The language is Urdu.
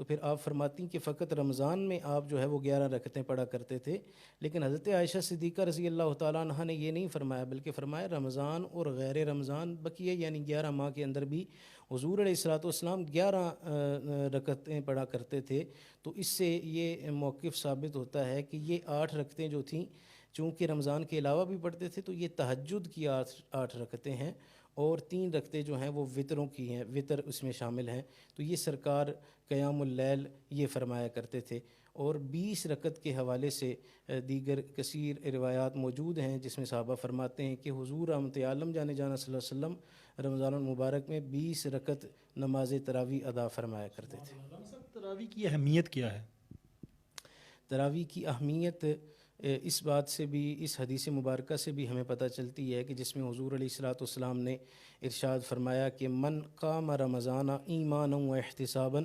تو پھر آپ فرماتی ہیں کہ فقط رمضان میں آپ جو ہے وہ 11 رکعتیں پڑھا کرتے تھے، لیکن حضرت عائشہ صدیقہ رضی اللہ تعالیٰ عنہ نے یہ نہیں فرمایا، بلکہ فرمایا رمضان اور غیر رمضان بقیہ یعنی 11 ماہ کے اندر بھی حضور علیہ الصلوۃ والسلام 11 رکعتیں پڑھا کرتے تھے۔ تو اس سے یہ موقف ثابت ہوتا ہے کہ یہ 8 رکعتیں جو تھیں چونکہ رمضان کے علاوہ بھی پڑھتے تھے، تو یہ تہجد کی 8 رکعتیں ہیں، اور 3 رکعتیں جو ہیں وہ وطروں کی ہیں، وطر اس میں شامل ہیں۔ تو یہ سرکار قیام اللیل یہ فرمایا کرتے تھے۔ اور 20 رکعت کے حوالے سے دیگر کثیر روایات موجود ہیں جس میں صحابہ فرماتے ہیں کہ حضور رحمت عالم جانے جانا صلی اللہ علیہ وسلم رمضان المبارک میں 20 رکعت نماز تراویح ادا فرمایا کرتے تھے۔ تراویح کی اہمیت کیا ہے؟ تراویح کی اہمیت اس بات سے بھی، اس حدیث مبارکہ سے بھی ہمیں پتہ چلتی ہے کہ جس میں حضور علیہ الصلوۃ والسلام نے ارشاد فرمایا کہ من قام رمضان ایمانا و احتسابا